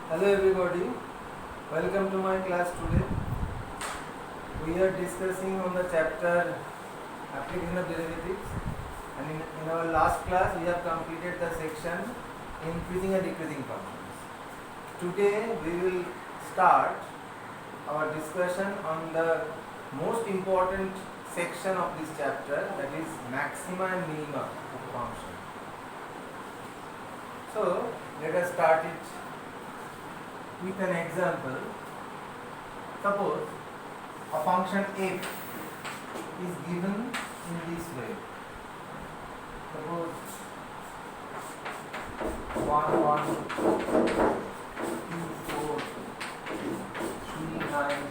Hello everybody, welcome to my class today. We are discussing on the chapter application of derivatives, and in our last class we have completed the section increasing and decreasing functions. Today we will start our discussion on the most important section of this chapter, that is maxima and minima of a function. So let us start it with an example. Suppose a function f is given in this way. Suppose 1, 1, 2, 4, 3, 9,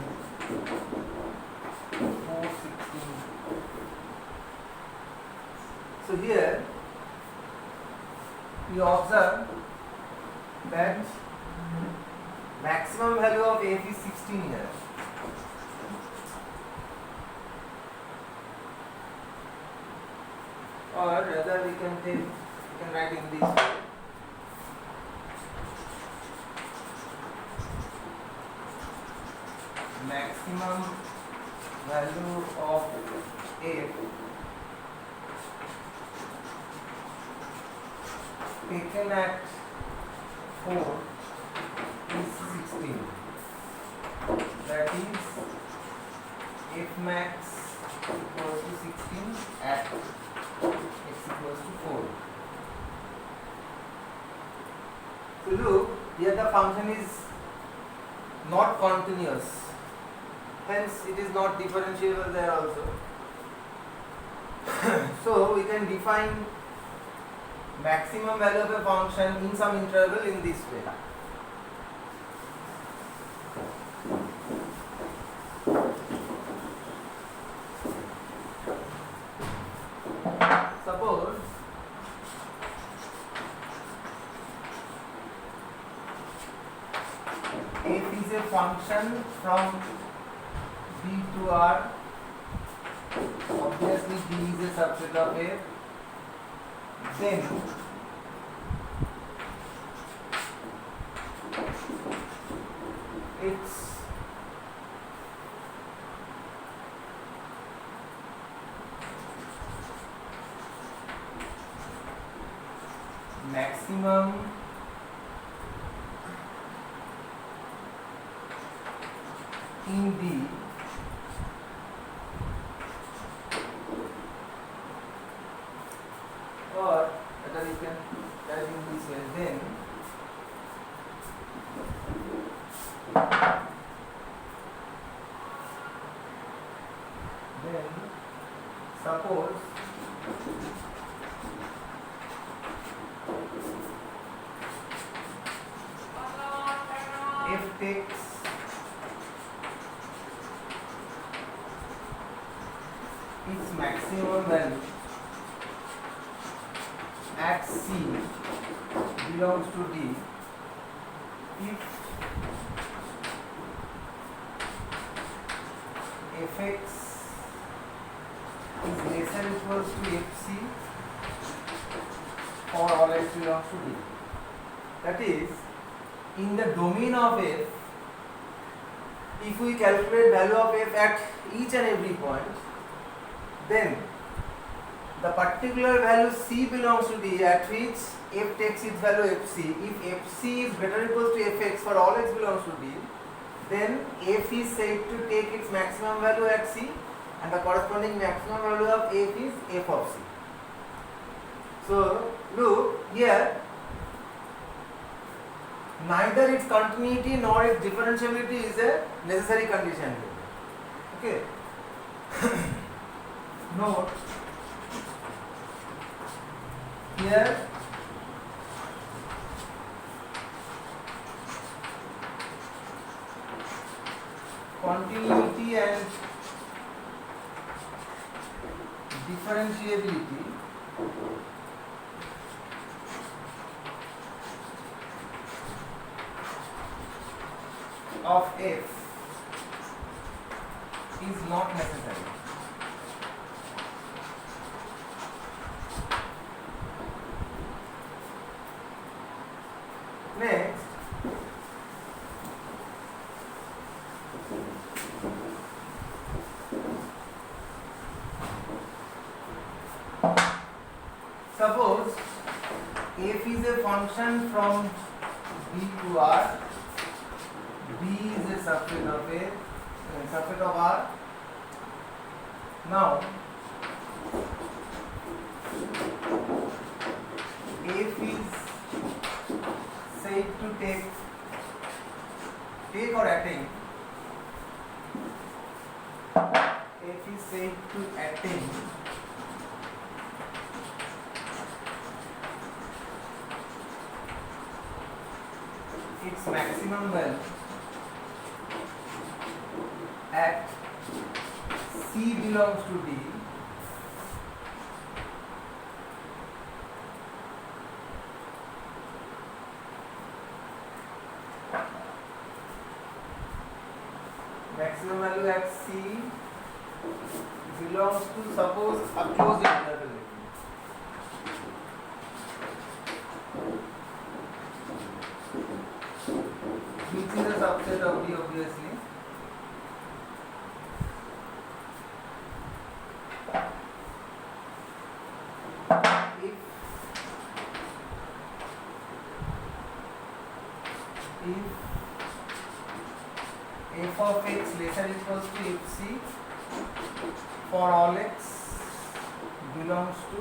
4, 16. So here we observe that maximum value of f is 16 here. Or rather we can write in this way. Maximum value of f taken at 4 is 16. That is f max equals to 16 at x equals to 4. So look, here the function is not continuous, hence it is not differentiable there also. So we can define maximum value of a function in some interval in this way. Suppose f is a function from b to r. Obviously b is a subset of f. Then its maximum in D or whether you can write in this way, then suppose f takes its maximum value at C belongs to D if fx is less than or equals to fc for all x belongs to D. That is, in the domain of f, if we calculate value of f at each and every point, then the particular value c belongs to D at which f takes its value fc. If fc is greater or equals to fx for all x belongs to D, then f is said to take its maximum value at c, and the corresponding maximum value of f is f of c. So look here, neither its continuity nor its differentiability is a necessary condition. Okay. Note here continuity and differentiability of f is not necessary. Next, function from B to R. B is a subset of R. Now f is said to take or attain. F is said to attain its maximum value at C belongs to D maximum value at C belongs to, suppose, a closed interval, which is a subset of D obviously. If f of x lesser equals to fc for all x belongs to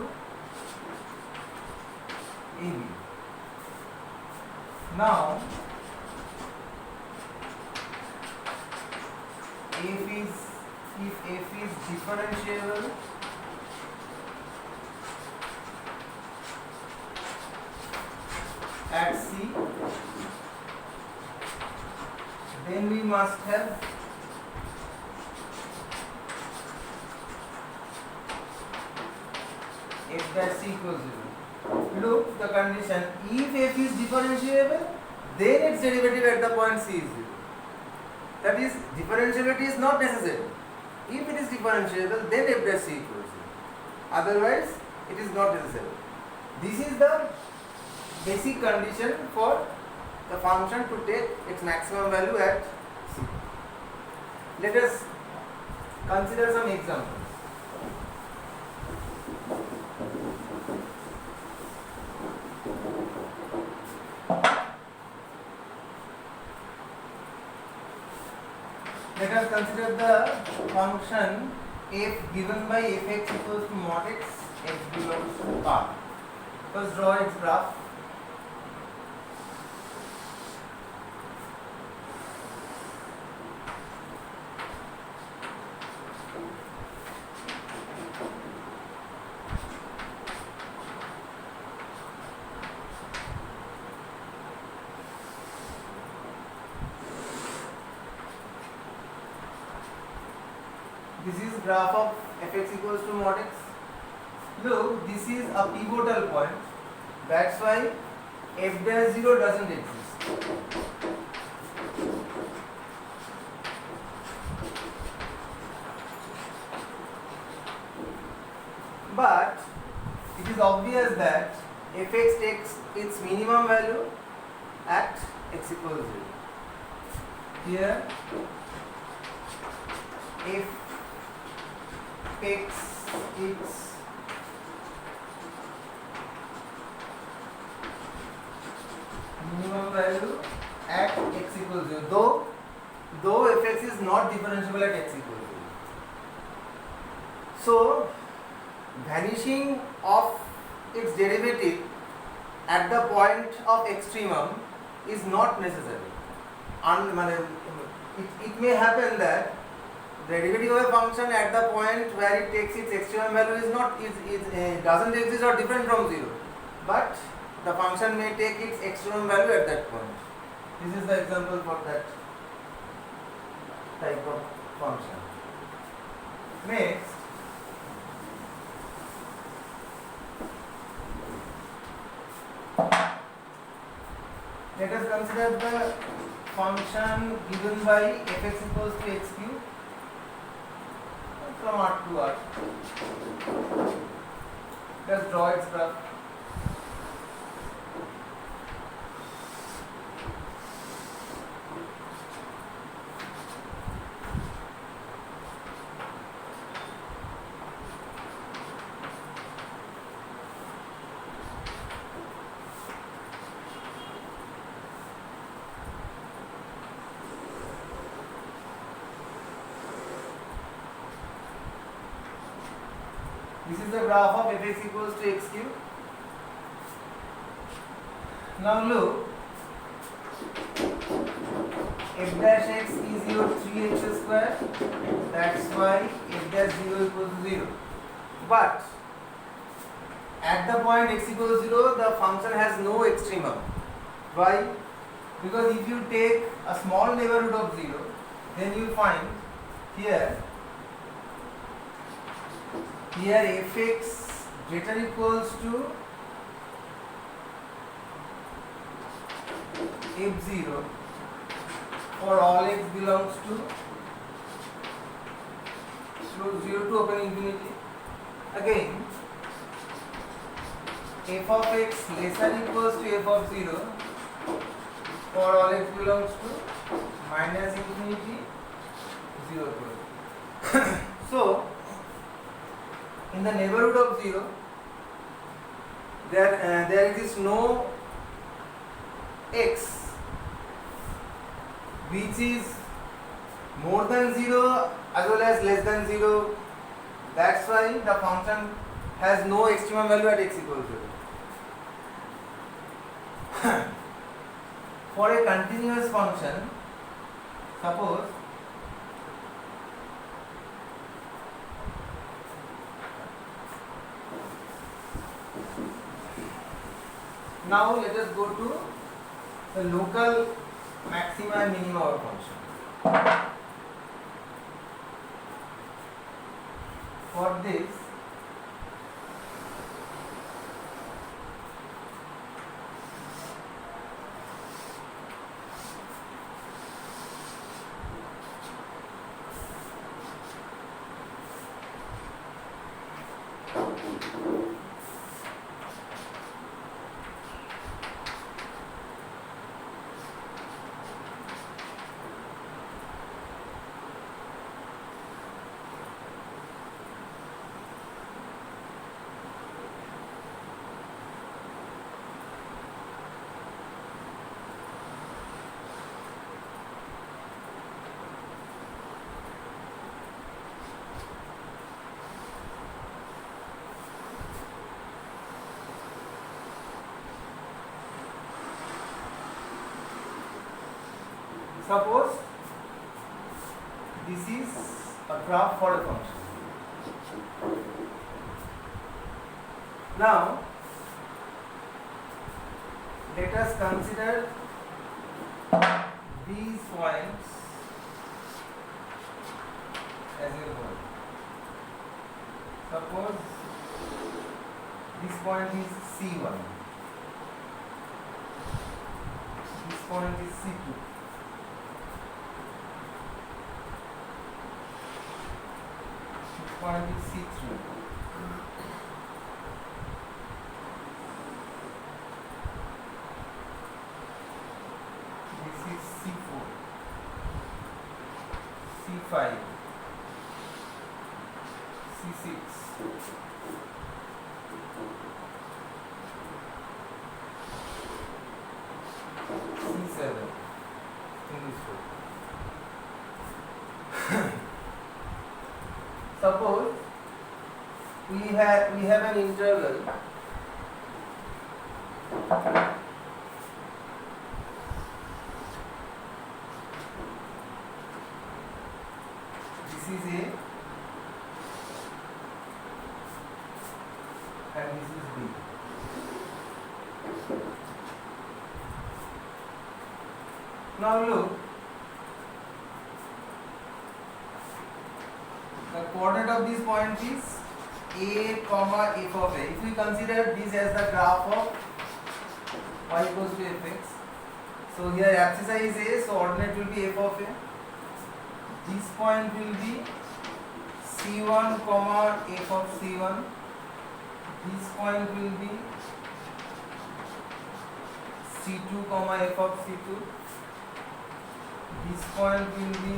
AB. Now if f is differentiable at C, then we must have f dash c equals 0. Look, the condition, if f is differentiable, then its derivative at the point C is 0. That is, differentiability is not necessary. If it is differentiable, then f dash c equals 0. Otherwise, it is not necessary. This is the basic condition for the function to take its maximum value at C. Let us consider some examples. Let us consider the function f given by fx equals to mod x, x belongs to R. First draw its graph. This is graph of fx equals to mod x. Look, this is a pivotal point. That's why f dash 0 doesn't exist. But it is obvious that fx takes its minimum value at x equals 0. Here, f takes its minimum value at x equals 0, though fx is not differentiable at x equals 0. So, vanishing of its derivative at the point of extremum is not necessary. It may happen that the derivative of a function at the point where it takes its extremum value doesn't exist or different from 0, but the function may take its extremum value at that point. This is the example for that type of function. Next, let us consider the function given by fx equals to x cube from R to R. Let's draw its graph. This is the graph of fx equals to x cube. Now look, f dash x is your 3x square, that's why f dash 0 equals to 0. But at the point x equals 0, the function has no extremum. Why? Because if you take a small neighborhood of 0, then you find here fx greater equals to f0 for all x belongs to close 0 to open infinity. Again, f of x lesser equals to f of 0 for all x belongs to minus infinity 0 to so in the neighborhood of 0 there exists no x which is more than 0 as well as less than 0. That's why the function has no extremum value at x equals 0. For a continuous function, suppose now let us go to the local maxima and minima of a function. For this, suppose this is a graph for a function. Now let us consider these points as a whole. Suppose this point is C1, this point is C2. Point is C3. This is C4, C5, C6, C7 in this way. Suppose we have an interval this is A and this is B. Now look, the coordinate of this point is a comma f of a. If we consider this as the graph of y equals to fx, so here abscissa is a, so ordinate will be f of a. This point will be c1 comma f of c1. This point will be c2 comma f of c2. This point will be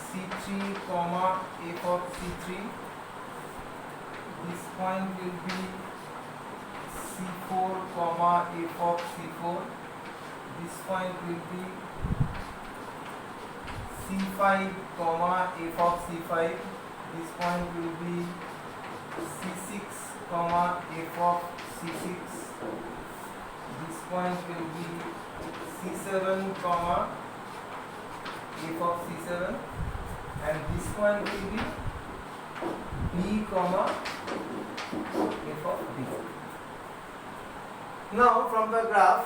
c3 comma f of c3. This point will be c4 comma f of c4. This point will be c5 comma f of c5. This point will be C6 comma f of C6. This point will be C7 comma f of C7, and this point will be B comma f of B. Now from the graph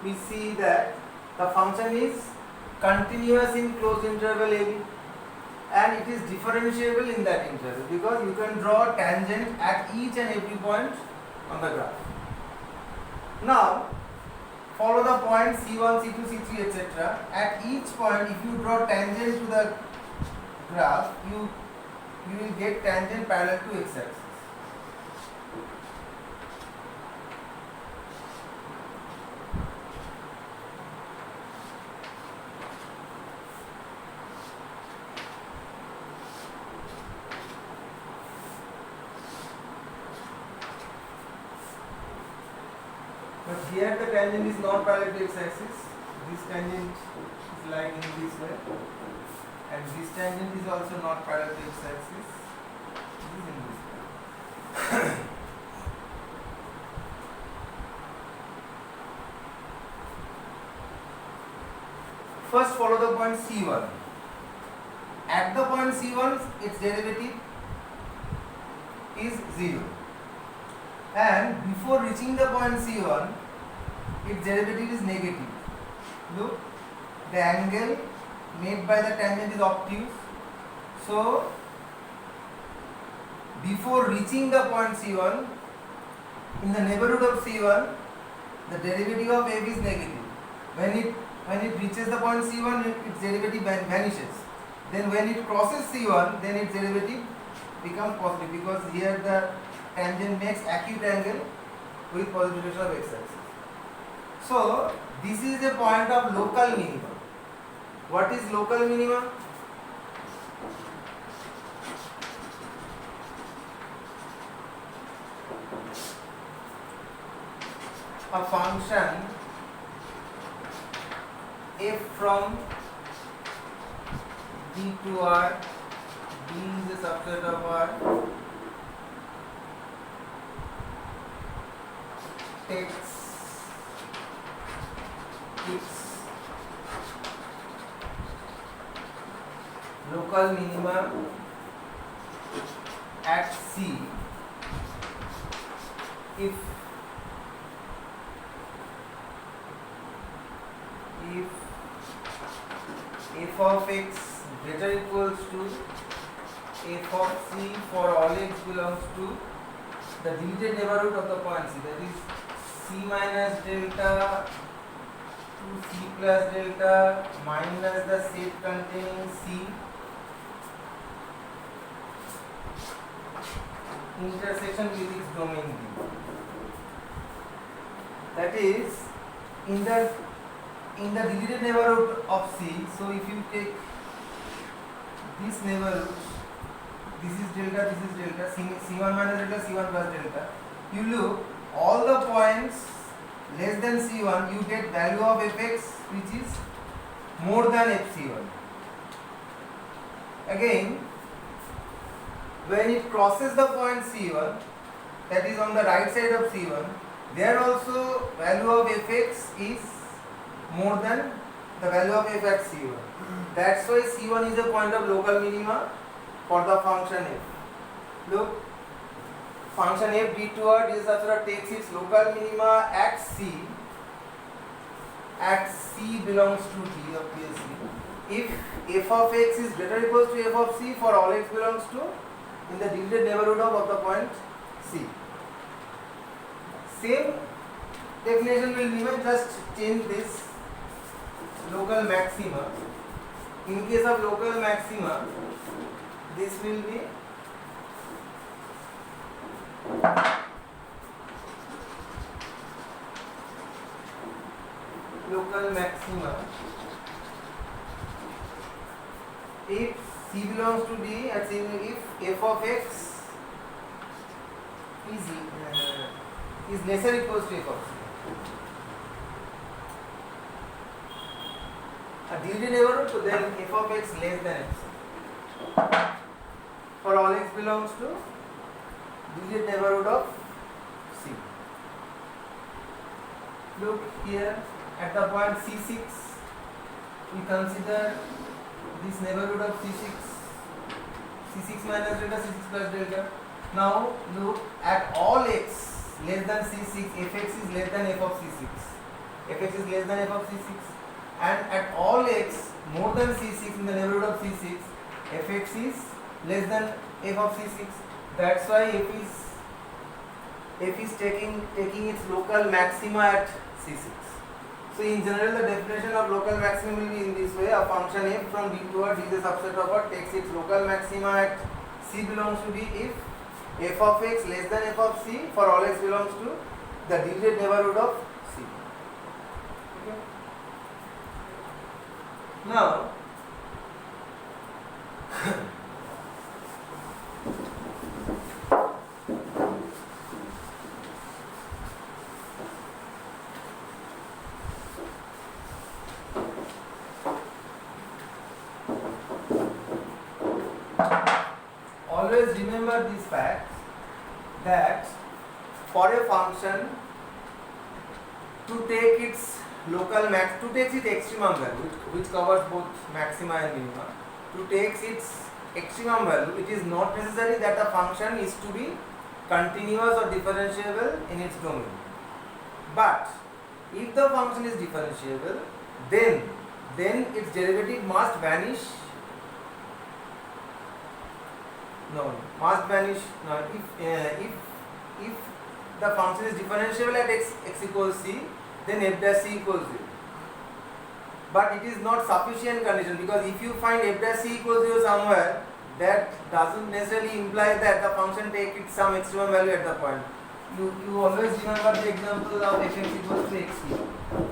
we see that the function is continuous in closed interval AB, and it is differentiable in that interval because you can draw tangent at each and every point on the graph. Now follow the point C1, C2, C3, etc. At each point, if you draw tangent to the graph, you will get tangent parallel to x-axis. But here the tangent is not parallel to x-axis. This tangent is lying in this way, and this tangent is also not parallel to x-axis. It is in this way. First follow the point C1. At the point C1, its derivative is 0. And before reaching the point C1, its derivative is negative. Look, the angle made by the tangent is obtuse. So, before reaching the point C1, in the neighborhood of C1, the derivative of f is negative. When it reaches the point C1, its derivative vanishes. Then when it crosses C1, then its derivative becomes positive, because here the tangent makes acute angle with positive direction of x-axis. So this is a point of local minimum. What is local minimum? A function f from D to R, D is a subset of R, takes its local minima at C if f of x greater equals to f of C for all x belongs to the deleted neighborhood of the point C, that is C minus delta to C plus delta minus the set containing C intersection with its domain D. That is in the deleted neighborhood of C. So if you take this neighborhood, this is delta, this is delta, C1 minus delta, C1 plus delta. You look, all the points less than C1, you get value of fx which is more than fc1. Again, when it crosses the point C1, that is on the right side of C1, there also value of fx is more than the value of f at C1. That's why C1 is a point of local minima for the function f. Look, function f d2r d takes its local minima at C. At C belongs to D, obviously. If f of x is greater or equals to f of C for all x belongs to in the deleted neighborhood of the point C. Same definition will remain, just change this local maxima. In case of local maxima, this will be local maxima if C belongs to D, and if f of x is lesser equals to f of C. A deleted neighborhood, so then f of x less than x. For all x belongs to digit neighborhood of C. Look here at the point C6, we consider this neighborhood of C6 minus delta, C6 plus delta. Now look at all x less than C6, fx is less than f of C6. Fx is less than f of C6, and at all x more than C6 in the neighborhood of C6, fx is less than f of C6. That's why f is taking its local maxima at C6. So in general, the definition of local maximum will be in this way: a function f from D to R is a subset of R takes its local maxima at C belongs to D if f of x less than f of C for all x belongs to the digit neighborhood of C. Okay. Now always remember this fact that for a function to take its local max, to take its extremum value, which covers both maxima and minima, to take its extremum value, it is not necessary that the function is to be continuous or differentiable in its domain. But if the function is differentiable, then its derivative must vanish. If the function is differentiable at x equals c, then f dash c equals 0. But it is not sufficient condition, because if you find f dash c equals 0 somewhere, that doesn't necessarily imply that the function takes some extremum value at the point. You always remember the example of fx equals to xt.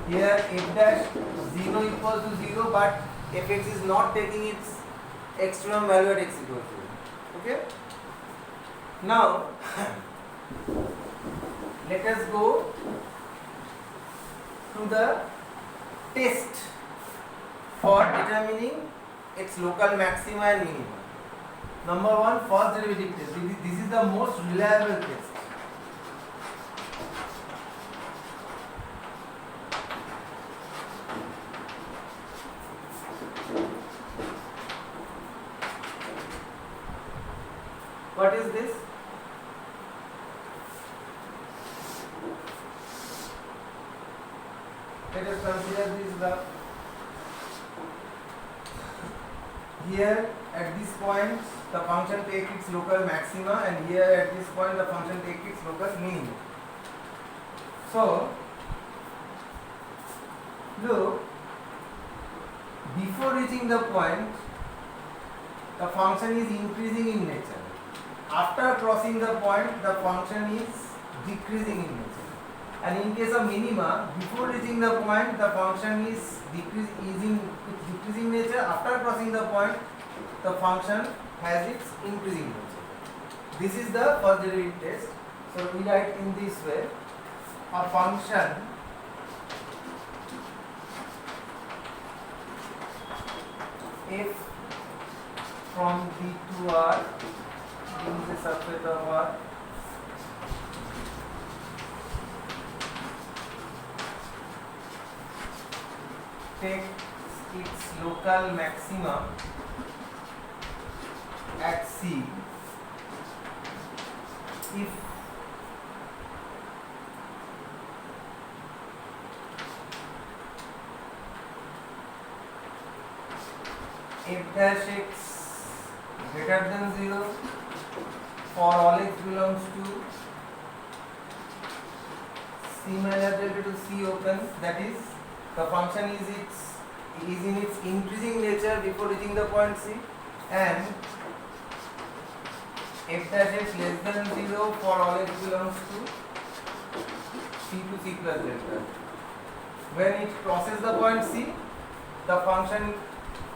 Here f dash 0 equals to 0, but fx is not taking its extremum value at x equals to 0. Okay. Now let us go to the test for determining its local maxima and minima. Number one, first derivative test. This is the most reliable test. What is this? Let us consider this graph. Here at this point the function takes its local maxima, and here at this point the function takes its local minima. So look, before reaching the point the function is increasing in nature. After crossing the point, the function is decreasing in nature. And in case of minima, before reaching the point, the function is decreasing nature. After crossing the point, the function has its increasing nature. This is the first derivative test. So we write in this way: a function f from D to R is a subset of R takes its local maxima at C if f dash x greater than 0 for all x belongs to C minus delta to C open, that is the function is in its increasing nature before reaching the point C, and f dash x less than 0 for all x belongs to C to C plus delta. When it crosses the point C, the function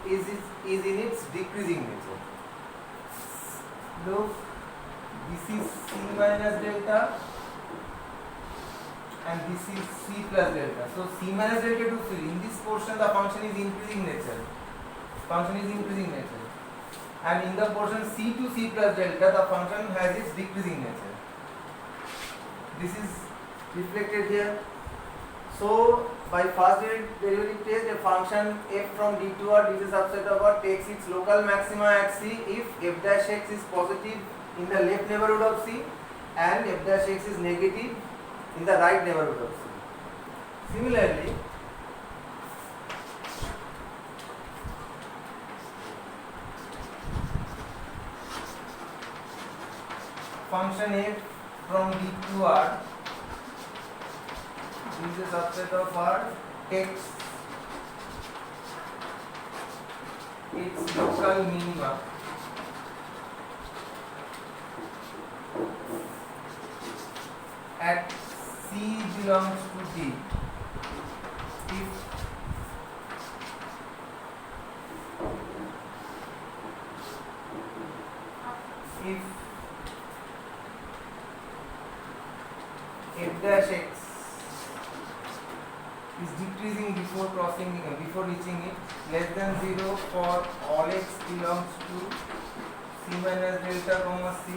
is in its decreasing nature. Look, this is C minus delta and this is C plus delta. So C minus delta to C, in this portion the function is increasing nature. And in the portion C to C plus delta, the function has its decreasing nature. this is reflected here. So by first derivative test, a function f from D to R, this is subset of R, takes its local maxima at C if f dash x is positive in the left neighborhood of C and f dash x is negative in the right neighborhood of C. Similarly, function f from D to R, this is a subset of R, takes its local minima at C belongs to D if f dash x is decreasing before reaching it, less than 0 for all x belongs to C minus delta comma C,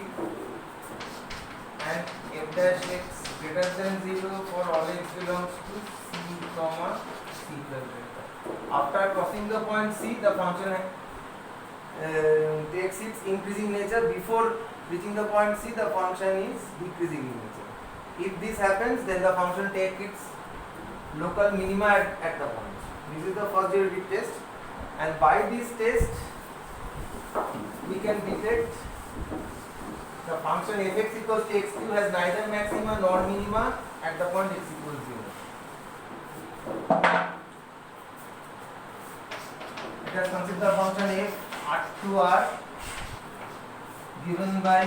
and f dash x greater than 0 for all x belongs to C comma C plus delta. After crossing the point C, the function takes its increasing nature. Before reaching the point C, the function is decreasing in nature. If this happens, then the function takes its local minima at the point. This is the first derivative test, and by this test we can detect the function f(x) equals to x cube has neither maxima nor minima at the point x equals 0. Let us consider the function f r to r given by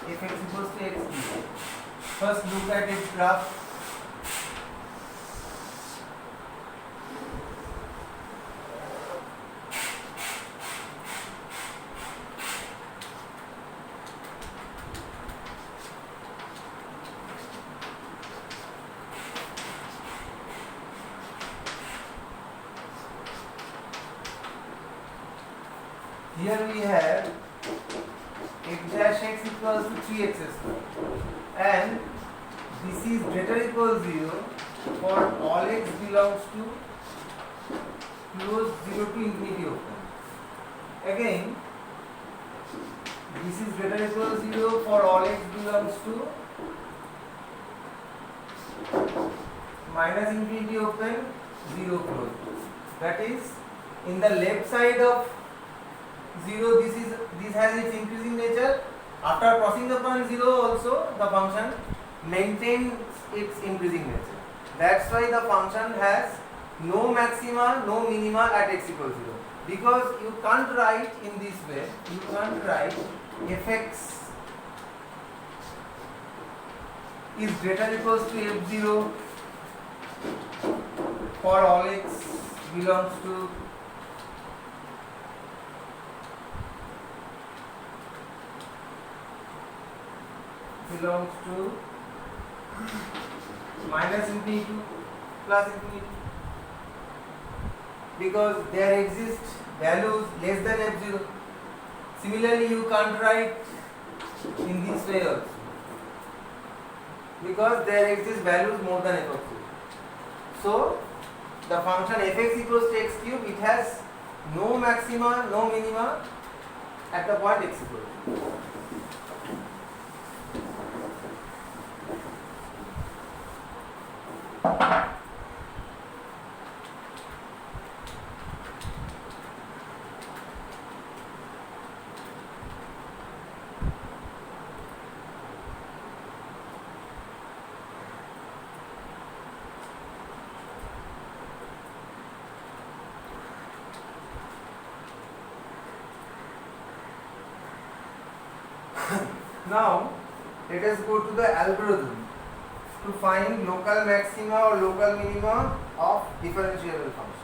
f(x) equals to x cube. First look at its graph. Here we have f dash x equals to 3x square, and this is greater equals 0 for all x belongs to close 0 to infinity open. Again, this is greater equals 0 for all x belongs to minus infinity open, 0 close. That is, in the left side of 0, this has its increasing nature. After crossing the point 0 also, the function maintains its increasing nature. That's why the function has no maxima, no minima at x equals 0. Because you can't write in this way, you can't write f(x) is greater equals to f(0) for all x belongs to minus infinity to plus infinity, because there exist values less than f(0). Similarly, you can't write in this way also, because there exist values more than f of 0. So the function f(x) equals to x cube, it has no maxima, no minima at the point x equals 0. Now let us go to the algorithm to find local maxima or local minima of differentiable functions.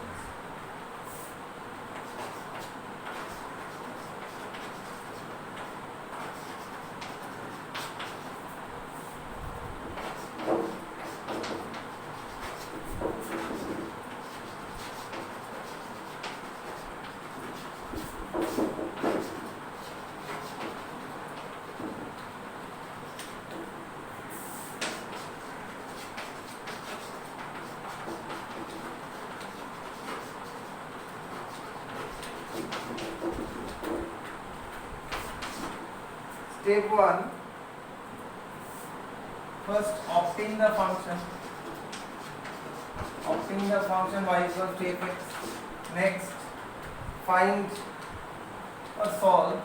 step 1, first obtain the function y equals to fx. Next, find or solve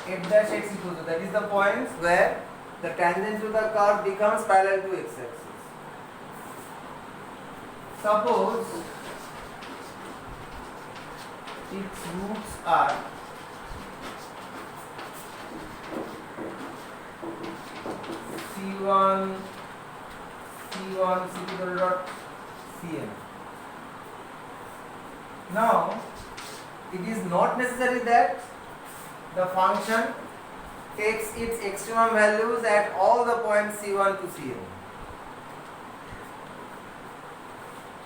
f dash x equals to, that is the points where the tangent to the curve becomes parallel to x axis. Suppose its roots are C1, C2 dot Cn. Now, it is not necessary that the function takes its extremum values at all the points C1 to Cn,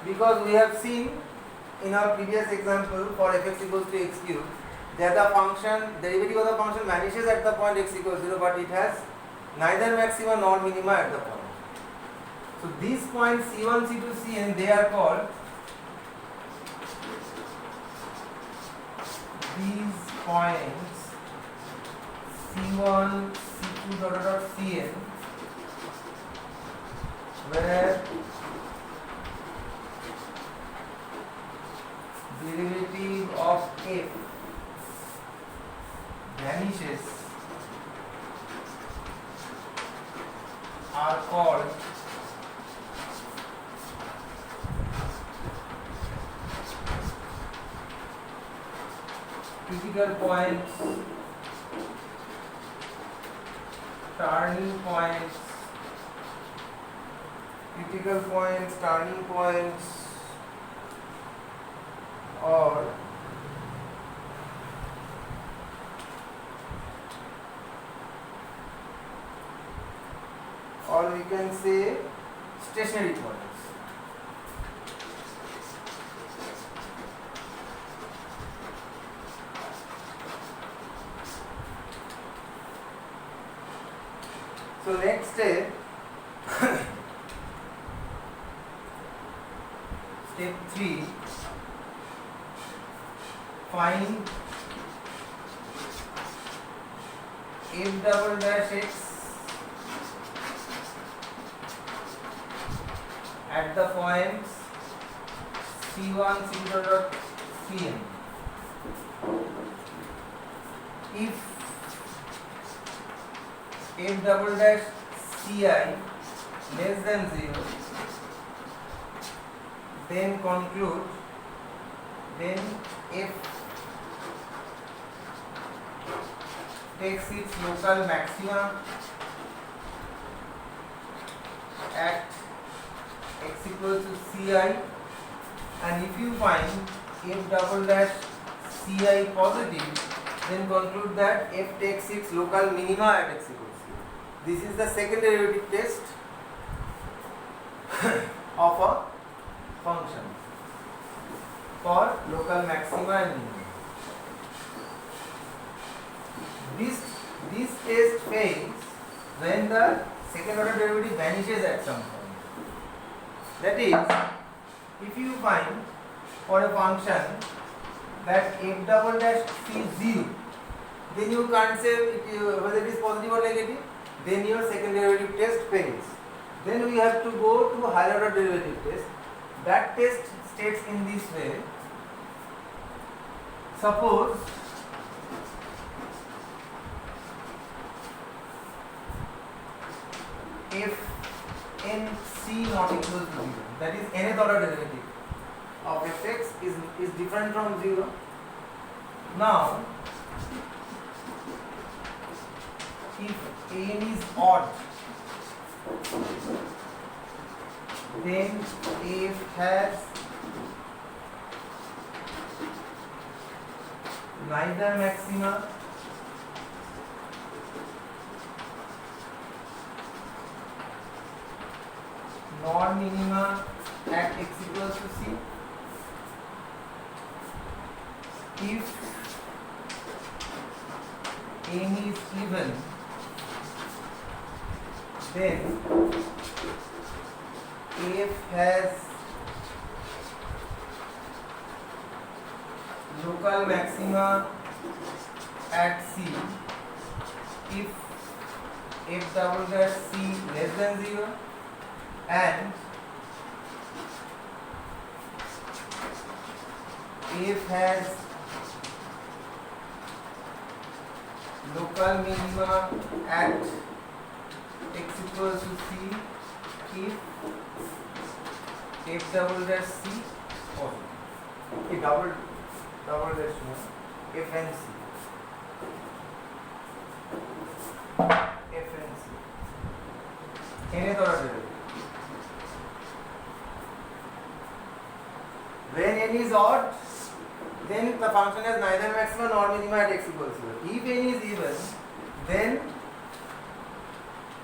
because we have seen in our previous example for fx equals to x cube that the function, derivative of the function vanishes at the point x equals 0, but it has neither maxima nor minima at the point. So these points C1, C2, Cn, they are called, these points C1, C2 dot Cn, where derivative of f vanishes are called critical points, turning points, turning points, or we can say stationary points. So next step, step 3, find f double dash x at the points C1, C2 dot Cn. If f double dash Ci less than 0, then conclude, then f takes its local maxima at x equals to Ci, and if you find f double dash Ci positive, then conclude that f takes its local minima at x equals to Ci. This is the second derivative test of a function for local maxima and minima. This test fails when the second order derivative vanishes at some point. That is, if you find for a function that f double dash is 0, then you can't say whether it is positive or negative, then your second derivative test fails. Then we have to go to higher order derivative test. That test states in this way. Suppose if nc not equals to 0, that is nth order derivative of fx is different from 0. Now, if n is odd, then f has neither maxima nor minima at x equals to c. If n is even, then f has local maxima at C if f double dash C less than 0 and f has local minima at x equals to C if f double dash C positive. Double dash no, f and C. F and C. nth order derivative. When n is odd, then the function has neither maxima nor minima at x equals 0. If n is even, then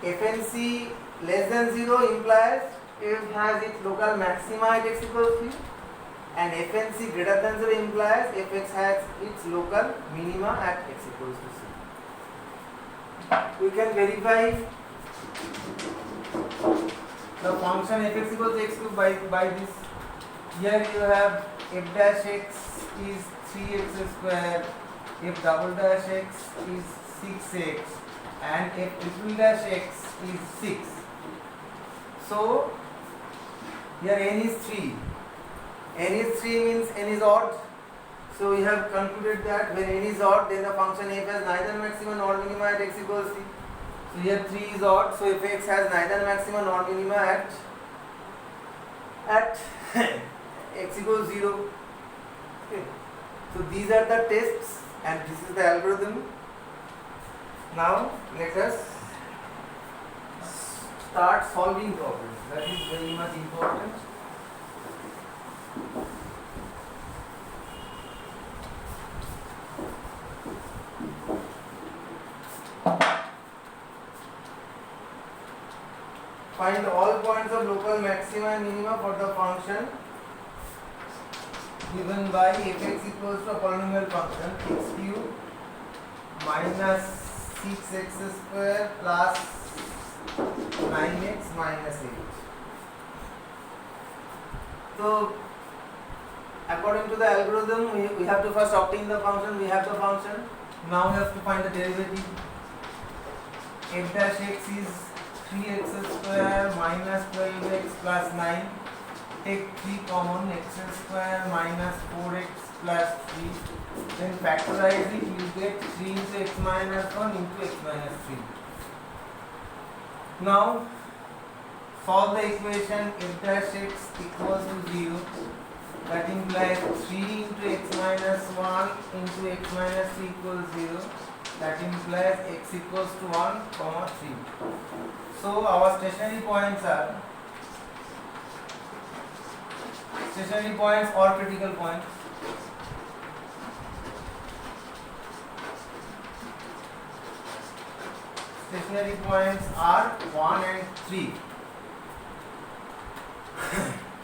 fnc less than 0 implies f has its local maxima at x equals 3, and fnc greater than 0 implies fx has its local minima at x equals to 3. We can verify the function fx equals to x cube by this. Here you have f dash x is 3x square, f double dash x is 6x, and f triple dash x is 6. So here n is 3. N is 3 means n is odd. So we have concluded that when n is odd, then the function f has neither maxima nor minima at x equals 3. So here 3 is odd, so fx has neither maxima nor minima at x equals 0. Okay. So these are the tests and this is the algorithm. Now let us start solving problems. That is very much important. Find all points of local maxima and minima for the function given by fx equals to a polynomial function x cube minus 6x square plus 9x minus 8. So according to the algorithm, we have to first obtain the function. We have the function. Now we have to find the derivative. F dash x is 3x square minus 12x plus 9. Take 3 common, x square minus 4x plus 3. Then factorize it, you get 3 into x minus 1 into x minus 3. Now solve the equation f dash x equals to 0. That implies 3 into x minus 1 into x minus 3 equals 0. That implies x equals to 1, 3. So our stationary points are stationary points or critical points. Stationary points are 1 and 3.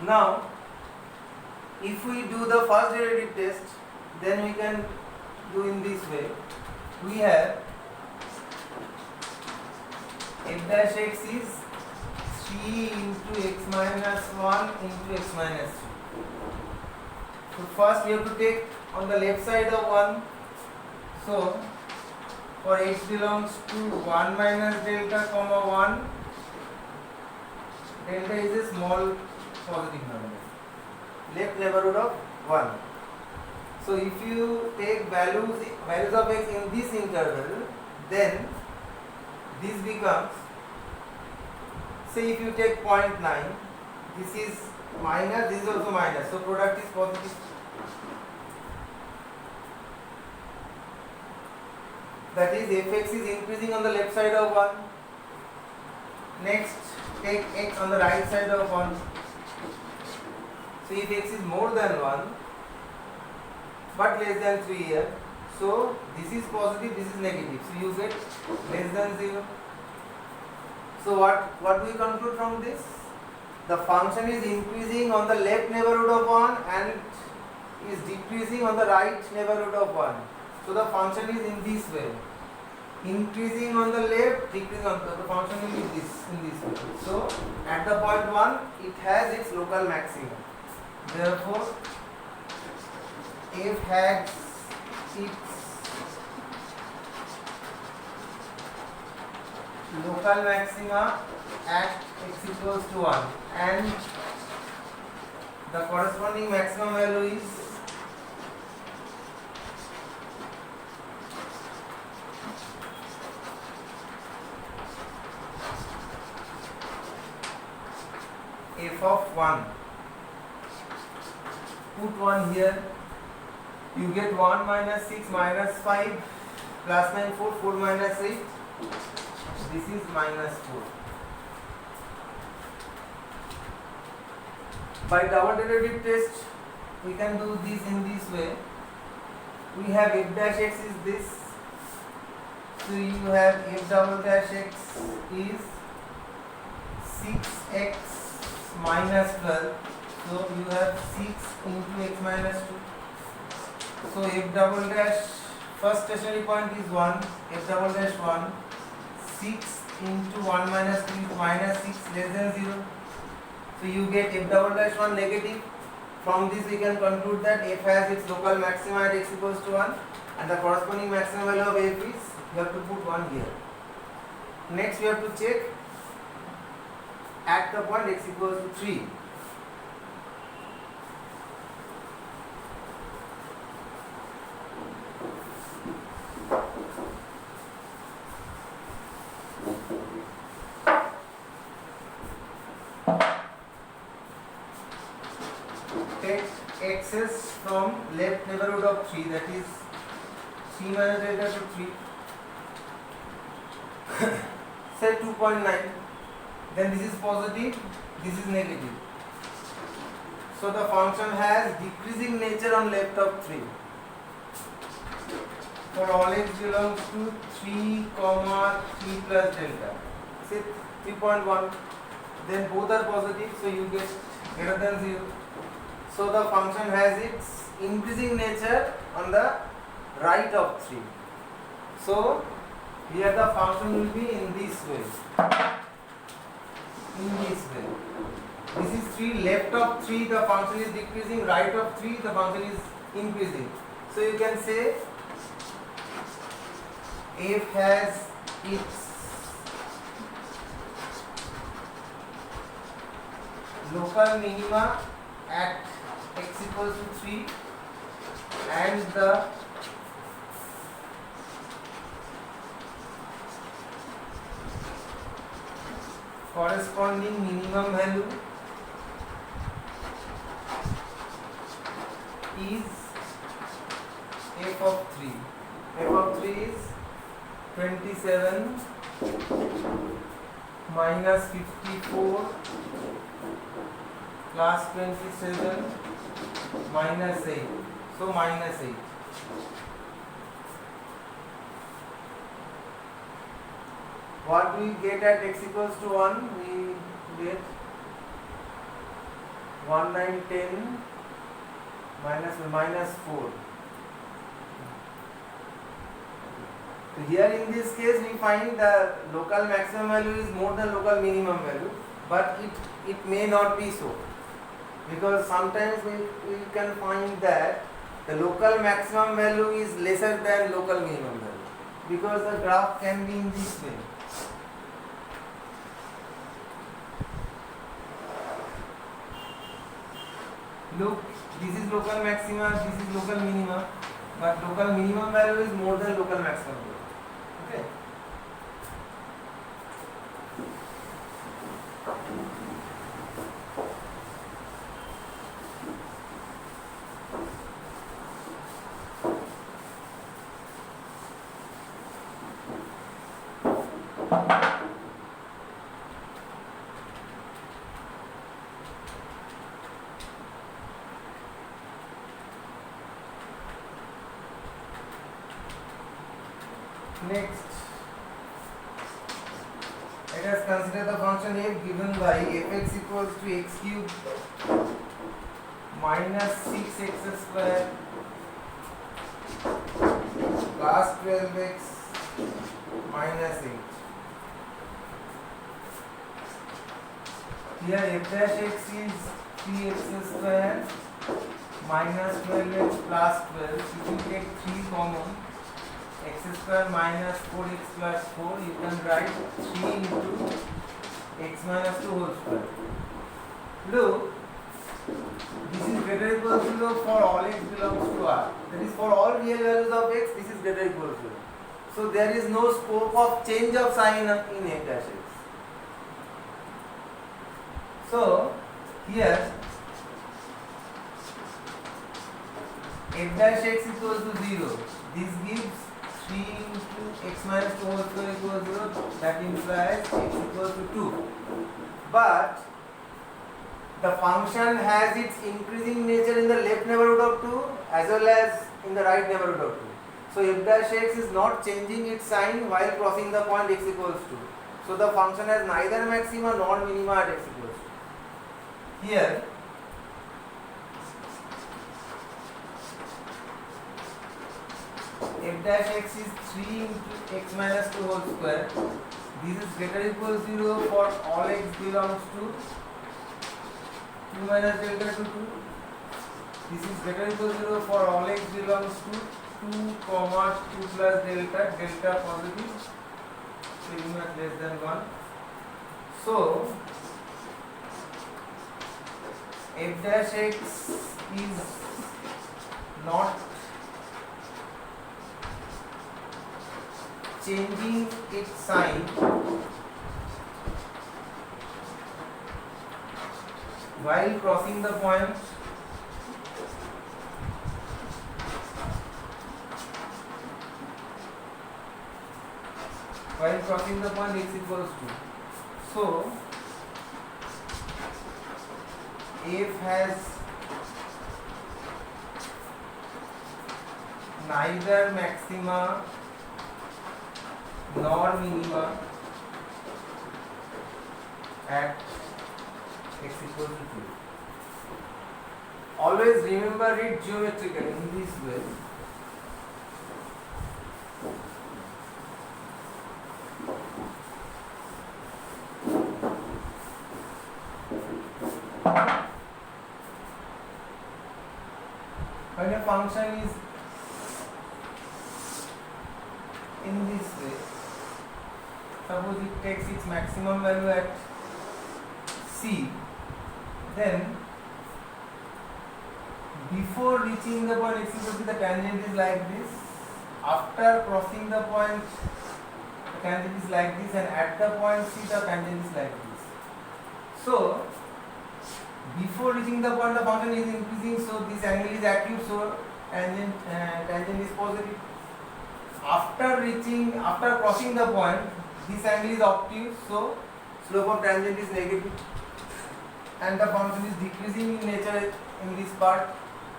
Now if we do the first derivative test, then we can do in this way. We have f dash x is 3 into x minus 1 into x minus 3. So first we have to take on the left side of 1. So for x belongs to 1 minus delta comma 1, delta is a small positive number, left neighborhood of 1. So if you take values of x in this interval, then this becomes, say if you take 0.9, this is minus, this is also minus, so product is positive. That is fx is increasing on the left side of 1. Next take x on the right side of 1. So if x is more than 1 but less than 3 here, so this is positive, this is negative, so you get less than 0. So what do we conclude from this? The function is increasing on the left neighborhood of 1 and is decreasing on the right neighborhood of 1. So the function is in this way, increasing on the left, decreasing on the function will be this in this way. So at the point 1 it has its local maximum. Therefore f has its local maxima at x equals to 1 and the corresponding maximum value is f of 1. Put 1 here, you get 1 minus 6 minus 5 plus 9 4, 4 minus 8, this is minus 4. By double derivative test we can do this in this way. We have f dash x is this, so you have f double dash x is 6x minus 12, so you have 6 into x minus 2. So f double dash first stationary point is 1, f double dash 1, 6 into 1 minus 2 is minus 6 less than 0. So you get f double dash 1 negative. From this we can conclude that f has its local maxima at x equals to 1 and the corresponding maximum value of f is, you have to put 1 here. Next we have to check at the point x equals to 3. Take x's from left neighborhood of 3, that is 3 minus delta to 3, say 2.9, then this is positive, this is negative. So the function has decreasing nature on left of 3. For all x belongs to 3 comma 3 plus delta, say 3.1, then both are positive, so you get greater than 0. So the function has its increasing nature on the right of 3. So here the function will be in this way. In this way. This is 3, left of 3 the function is decreasing, right of 3 the function is increasing. So you can say f has its local minima at x equals to 3 and the corresponding minimum value is f of 3. f of 3 is 27 minus 54 plus 27 minus 8, so minus 8. What do we get at x equals to 1? We get 1 9 10 minus 4. So here in this case we find the local maximum value is more than local minimum value, but it may not be so, because sometimes we can find that the local maximum value is lesser than local minimum value, because the graph can be in this way. Look, this is local maxima, this is local minima, but local minimum value is more than local maximum value. Okay. Next, let us consider the function f given by fx equals to x cube minus 6x square plus 12x minus 8. Here f dash x is 3x square minus 12x plus 12. If you take 3 common, x square minus 4x plus 4, you can write 3 into x minus 2 whole square. Look, this is greater equal to 0 for all x belongs to R. That is, for all real values of x, this is greater equal to 0. So there is no scope of change of sign in f dash x. So here f dash x equals to 0. This gives 3 into x minus 2 whole square equals 0. That implies x equals to 2. But the function has its increasing nature in the left neighborhood of 2 as well as in the right neighborhood of 2. So f dash x is not changing its sign while crossing the point x equals 2. So the function has neither maxima nor minima at x equals 2. Here f dash x is 3 into x minus 2 whole square. This is greater equal to 0 for all x belongs to 2 minus delta to 2. This is greater equal to 0 for all x belongs to 2 comma 2 plus delta, delta positive, so you have less than 1. So f dash x is not changing its sign while crossing the point x equals to. So f has neither maxima nor minima at x equals to 2. Always remember it geometrically in this way. When a function is in this way, suppose it takes its maximum value at C, then before reaching the point x equals to, the tangent is like this. After crossing the point, the tangent is like this, and at the point C, the tangent is like this. So before reaching the point, the function is increasing, so this angle is acute, so tangent is positive. After crossing the point, this angle is obtuse, so slope of tangent is negative, and the function is decreasing in nature in this part,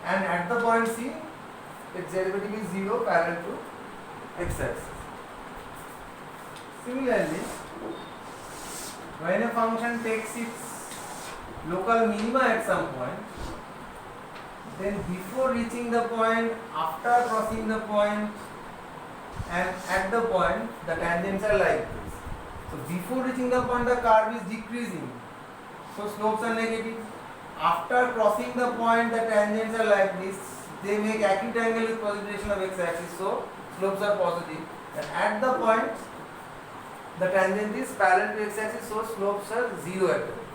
and at the point C, its derivative is 0 parallel to x-axis. Similarly, when a function takes its local minima at some point, then before reaching the point, after crossing the point, and at the point, the tangents are like this. So before reaching the point, the curve is decreasing, so slopes are negative. After crossing the point, the tangents are like this. They make acute angle with positive direction of x-axis, so slopes are positive. And at the point, the tangent is parallel to x-axis, so slopes are 0 at the point.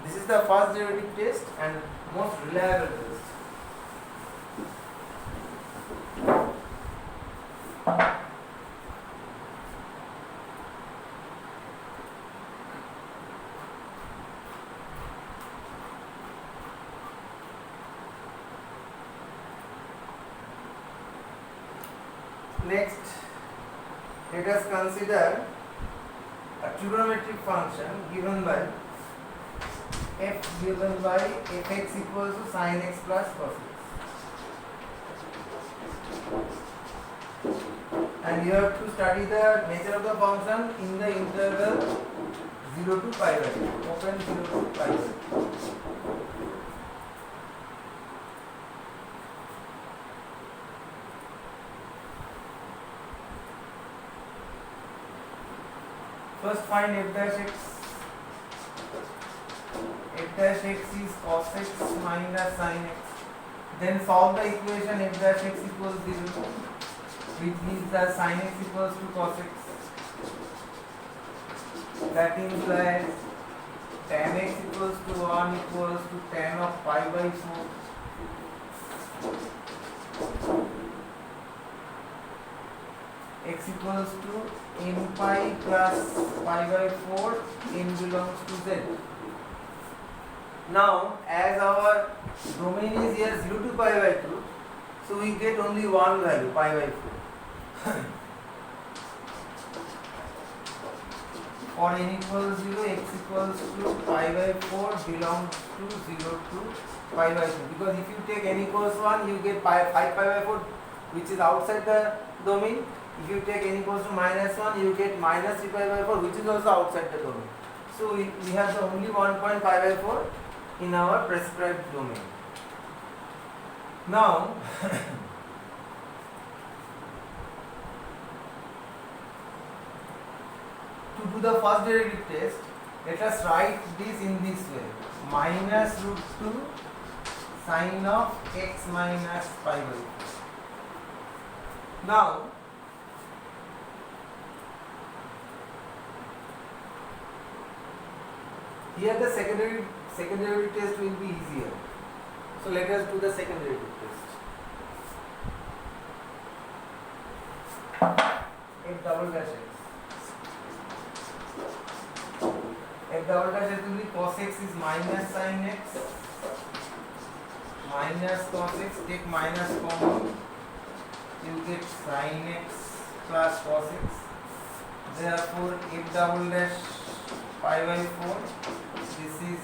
This is the first derivative test and most reliable test. Next, let us consider a trigonometric function given by f given by fx equals to sin x plus cos x. And you have to study the nature of the function in the interval 0 to pi by 2. Open 0 to pi by 2. First find f dash x. F dash x is cos x minus sin x. Then solve the equation f dash x equals 0. which means that sin x equals to cos x. That implies tan x equals to 1 equals to tan of pi by 4. X equals to n pi plus pi by 4, n belongs to z. Now, as our domain is here 0 to pi by 2, so we get only one value, pi by 4. For n equals 0, x equals to pi by 4 belongs to 0 to pi by 2. Because if you take n equals 1, you get 5 pi by 4, which is outside the domain. If you take n equals to minus 1, you get minus 3 pi by 4, which is also outside the domain. So we have the only 1 point pi by 4 in our prescribed domain. Now, to do the first derivative test, let us write this in this way: minus root 2 sine of x minus pi by 4. Now, here the secondary test will be easier. So let us do the secondary test. F double dash x. F double dash x will be cos x is minus sin x minus cos x. Take minus common, you get sin x plus cos x. Therefore, F double dash pi by 4. This is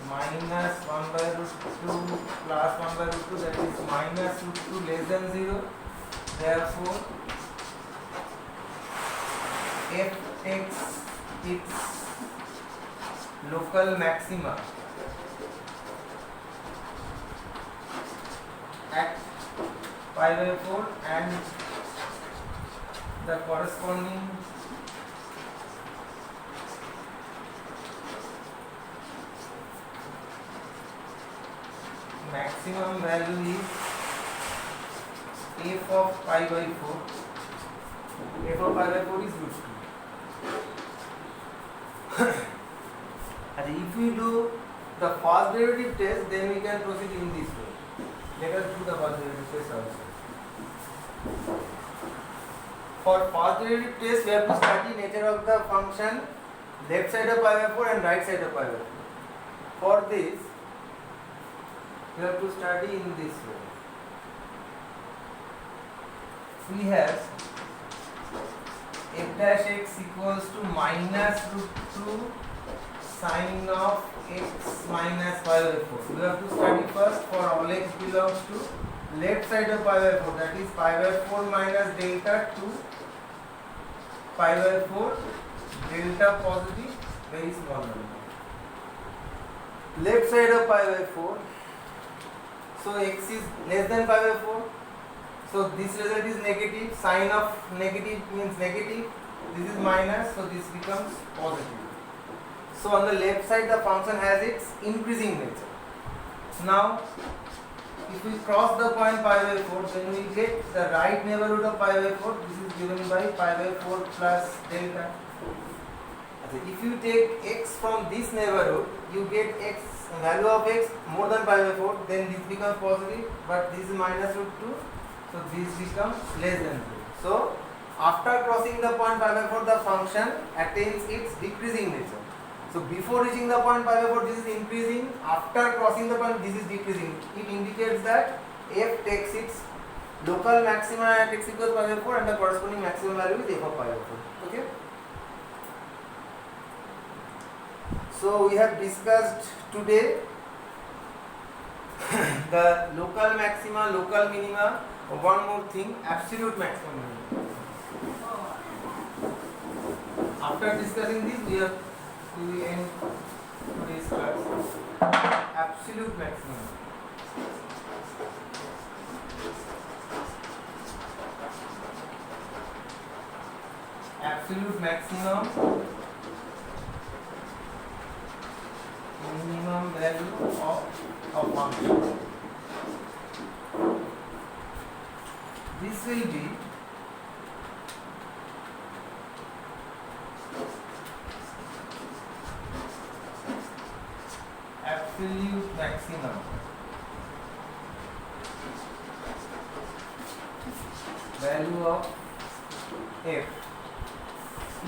minus 1 by root 2 plus 1 by root 2, that is minus root 2 less than 0. Therefore, f takes its local maxima at pi by 4 and the corresponding maximum value is f of pi by 4. F of pi by 4 is root 2. And if we do the first derivative test, then we can proceed in this way. Let us do the first derivative test also. For first derivative test, we have to study nature of the function left side of pi by 4 and right side of pi by 4. For this, we have to study in this way. We have f dash x equals to minus root 2 sine of x minus pi by 4. We have to study first for all x belongs to left side of pi by 4, that is pi by 4 minus delta 2 pi by 4 delta positive very small number. Left side of pi by 4. So x is less than pi by 4. So this result is negative. Sign of negative means negative. This is minus. So this becomes positive. So on the left side the function has its increasing nature. Now if we cross the point pi by 4, then we get the right neighborhood of pi by 4. This is given by pi by 4 plus delta. If you take x from this neighborhood, you get x value of x more than pi by 4, then this becomes positive, but this is minus root 2, so this becomes less than 2. So after crossing the point pi by 4, the function attains its decreasing nature. So before reaching the point pi by 4, this is increasing. After crossing the point, this is decreasing. It indicates that f takes its local maxima at x equals pi by 4 and the corresponding maximum value is f of pi by 4. Okay. So we have discussed today the local maxima, local minima. One more thing, absolute maximum. After discussing this, we will end today's class. Absolute maximum. Absolute maximum, minimum value of a function. This will be value of f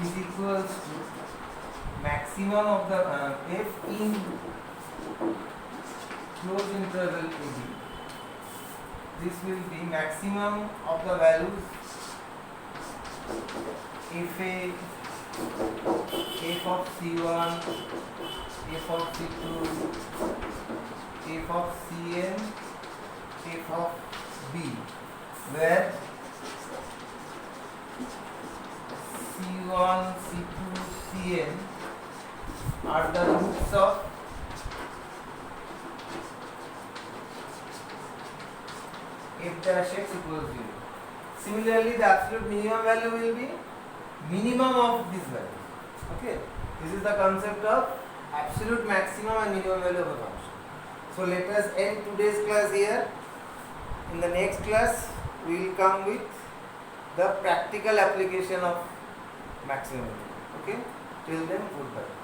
is equals to maximum of the f in closed interval AB. This will be maximum of the values fa, f of c1, f of c2, f of cn, f of b, where c1, c2, cn are the roots of f dash x equals 0. Similarly, the absolute minimum value will be minimum of this value. Okay, this is the concept of absolute maximum and minimum value of a function. So let us end today's class here. In the next class, we will come with the practical application of maximum. Okay, till then, goodbye.